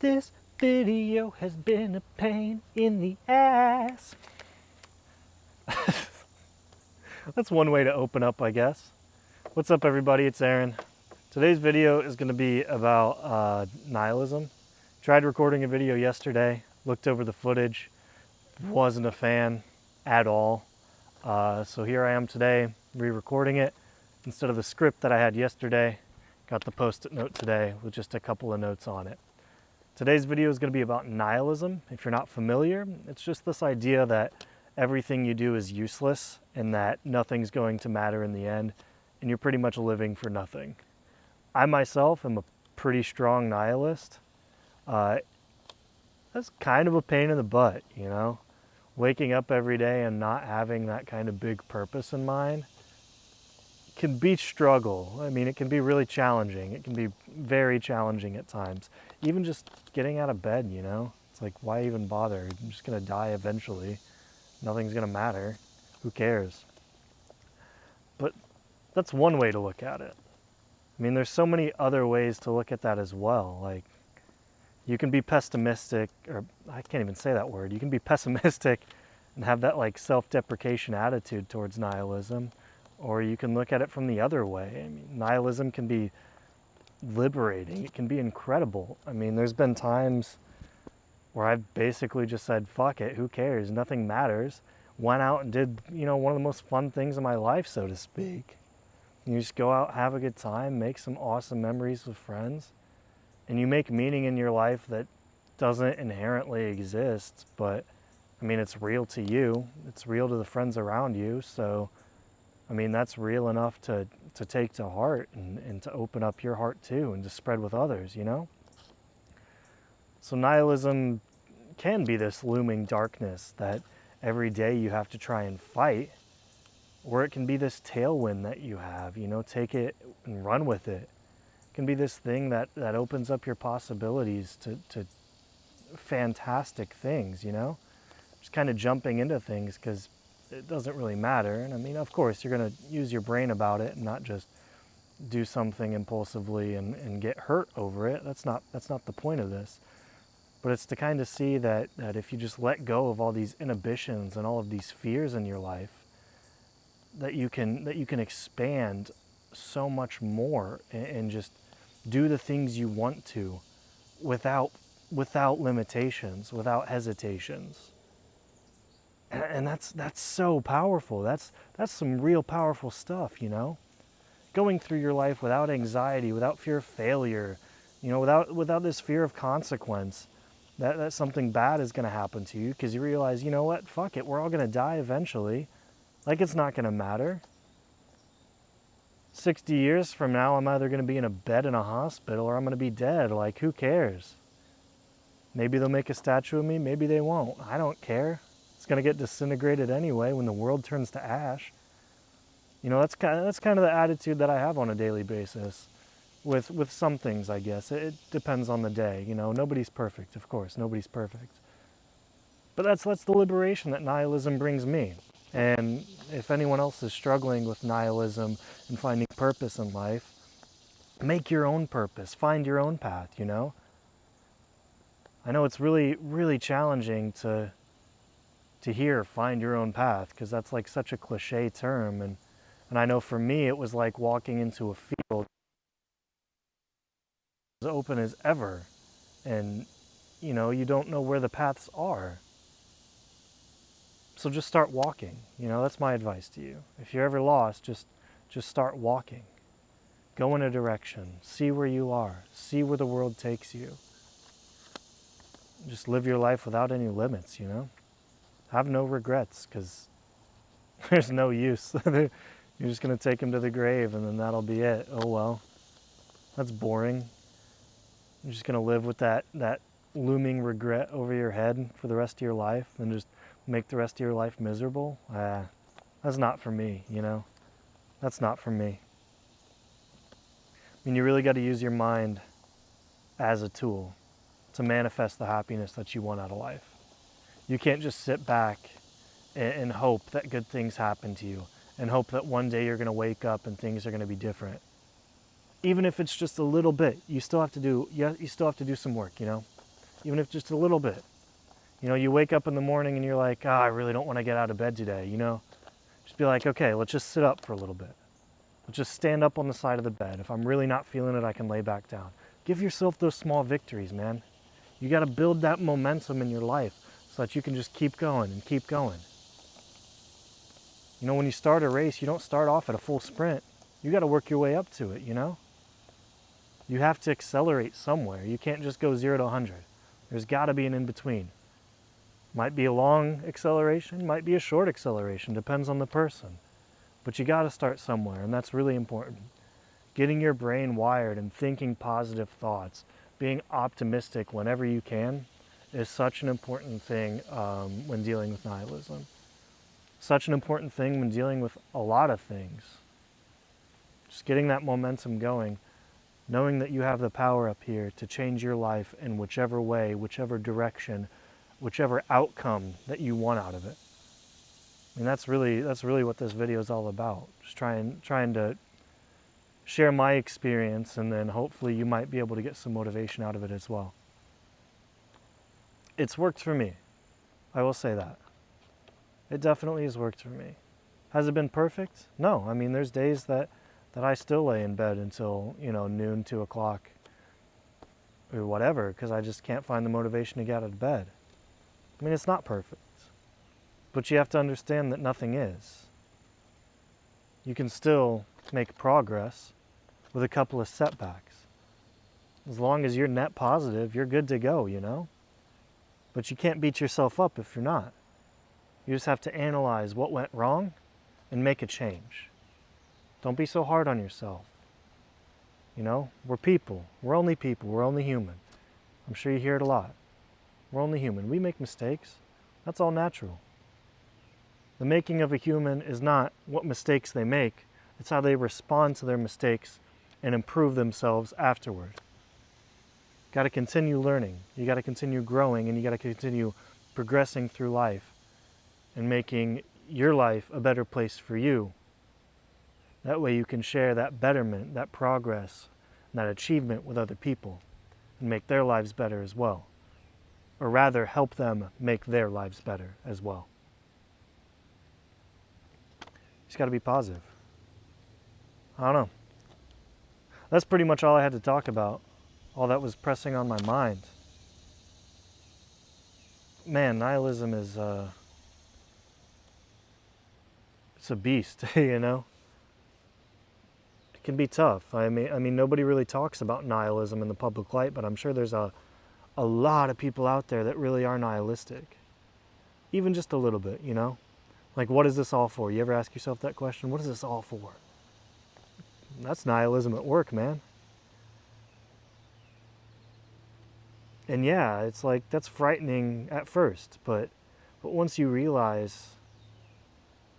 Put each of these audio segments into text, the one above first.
This video has been a pain in the ass. That's one way to open up, I guess. What's up, everybody? It's Aaron. Today's video is going to be about nihilism. Tried recording a video yesterday, looked over the footage, wasn't a fan at all. So here I am today, re-recording it. Instead of the script that I had yesterday, got the post-it note today with just a couple of notes on it. Today's video is going to be about nihilism. If you're not familiar, it's just this idea that everything you do is useless and that nothing's going to matter in the end, and you're pretty much living for nothing. I myself am a pretty strong nihilist. That's kind of a pain in the butt, you know? Waking up every day and not having that kind of big purpose in mind can be struggle. I mean, it can be really challenging. It can be very challenging at times. Even just getting out of bed, you know? It's like, why even bother? I'm just gonna die eventually. Nothing's gonna matter. Who cares? But that's one way to look at it. I mean, there's so many other ways to look at that as well. Like, you can be pessimistic, or I can't even say that word. You can be pessimistic and have that like self-deprecation attitude towards nihilism, or you can look at it from the other way. I mean, nihilism can be liberating. It can be incredible. I mean, there's been times where I've basically just said, fuck it, who cares? Nothing matters. Went out and did, you know, one of the most fun things in my life, so to speak. You just go out, have a good time, make some awesome memories with friends, and you make meaning in your life that doesn't inherently exist, but I mean, it's real to you. It's real to the friends around you. So, I mean, that's real enough to take to heart and to open up your heart too and to spread with others, you know? So nihilism can be this looming darkness that every day you have to try and fight, or it can be this tailwind that you have, you know, take it and run with it. It can be this thing that opens up your possibilities to fantastic things, you know? Just kind of jumping into things because it doesn't really matter. And I mean, of course, you're going to use your brain about it and not just do something impulsively and get hurt over it. That's not the point of this. But it's to kind of see that if you just let go of all these inhibitions and all of these fears in your life, that you can expand so much more and just do the things you want to without limitations, without hesitations. And that's so powerful. That's some real powerful stuff, you know? Going through your life without anxiety, without fear of failure, you know, without this fear of consequence, that something bad is going to happen to you because you realize, you know what, fuck it, we're all going to die eventually. Like, it's not going to matter. 60 years from now, I'm either going to be in a bed in a hospital or I'm going to be dead. Like, who cares? Maybe they'll make a statue of me, maybe they won't. I don't care. It's going to get disintegrated anyway when the world turns to ash. You know, that's kind of the attitude that I have on a daily basis with some things, I guess. It depends on the day, you know. Nobody's perfect, of course. Nobody's perfect. But that's the liberation that nihilism brings me. And if anyone else is struggling with nihilism and finding purpose in life, make your own purpose. Find your own path, you know. I know it's really, really challenging to hear find your own path, because that's like such a cliche term, and I know for me it was like walking into a field as open as ever, and you know, you don't know where the paths are. So just start walking, you know. That's my advice to you. If you're ever lost, just start walking. Go in a direction, see where you are, see where the world takes you. Just live your life without any limits, you know. Have no regrets, because there's no use. You're just going to take them to the grave and then that'll be it. Oh well, that's boring. You're just going to live with that looming regret over your head for the rest of your life and just make the rest of your life miserable. That's not for me, you know. That's not for me. I mean, you really got to use your mind as a tool to manifest the happiness that you want out of life. You can't just sit back and hope that good things happen to you and hope that one day you're going to wake up and things are going to be different. Even if it's just a little bit, you still have to do some work, you know? even if just a little bit. You know, you wake up in the morning and you're like, I really don't want to get out of bed today, you know? Just be like, okay, let's just sit up for a little bit. Let's just stand up on the side of the bed. If I'm really not feeling it, I can lay back down. Give yourself those small victories, man. You got to build that momentum in your life so that you can just keep going and keep going. You know, when you start a race, you don't start off at a full sprint. You got to work your way up to it, you know? You have to accelerate somewhere. You can't just go 0 to 100. There's got to be an in-between. Might be a long acceleration, might be a short acceleration, depends on the person. But you got to start somewhere, and that's really important. Getting your brain wired and thinking positive thoughts, being optimistic whenever you can, is such an important thing when dealing with nihilism. Such an important thing when dealing with a lot of things. Just getting that momentum going, knowing that you have the power up here to change your life in whichever way, whichever direction, whichever outcome that you want out of it. I mean, that's really what this video is all about. Just trying to share my experience, and then hopefully you might be able to get some motivation out of it as well. It's worked for me. I will say that. It definitely has worked for me. Has it been perfect? No. I mean, there's days that I still lay in bed until, you know, noon, 2 o'clock, or whatever, because I just can't find the motivation to get out of bed. I mean, it's not perfect. But you have to understand that nothing is. You can still make progress with a couple of setbacks. As long as you're net positive, you're good to go, you know? But you can't beat yourself up if you're not. You just have to analyze what went wrong and make a change. Don't be so hard on yourself. You know, we're people. We're only people. We're only human. I'm sure you hear it a lot. We're only human. We make mistakes. That's all natural. The making of a human is not what mistakes they make. It's how they respond to their mistakes and improve themselves afterward. You got to continue learning. You got to continue growing, and you got to continue progressing through life and making your life a better place for you. That way you can share that betterment, that progress, and that achievement with other people and make their lives better as well. Or rather, help them make their lives better as well. You just got to be positive. I don't know. That's pretty much all I had to talk about. All that was pressing on my mind. Man, nihilism is it's a beast, you know? It can be tough. I mean, nobody really talks about nihilism in the public light, but I'm sure there's a lot of people out there that really are nihilistic. Even just a little bit, you know? Like, what is this all for? You ever ask yourself that question? What is this all for? That's nihilism at work, man. And yeah, it's like, that's frightening at first, but once you realize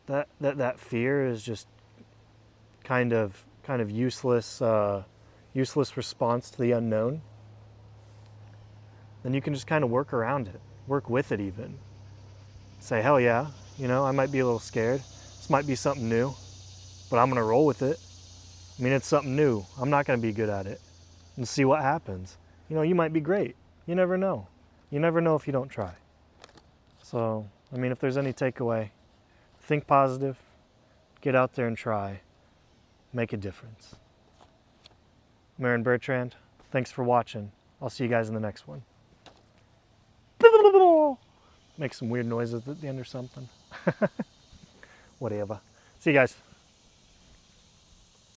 that fear is just kind of useless response to the unknown, then you can just kind of work around it, work with it even. Say, hell yeah, you know, I might be a little scared. This might be something new, but I'm gonna roll with it. I mean, it's something new. I'm not gonna be good at it. And see what happens. You know, you might be great. You never know. You never know if you don't try. So, I mean, if there's any takeaway, think positive, get out there and try, make a difference. I'm Aaron Bertrand. Thanks for watching. I'll see you guys in the next one. Make some weird noises at the end or something. Whatever. See you guys.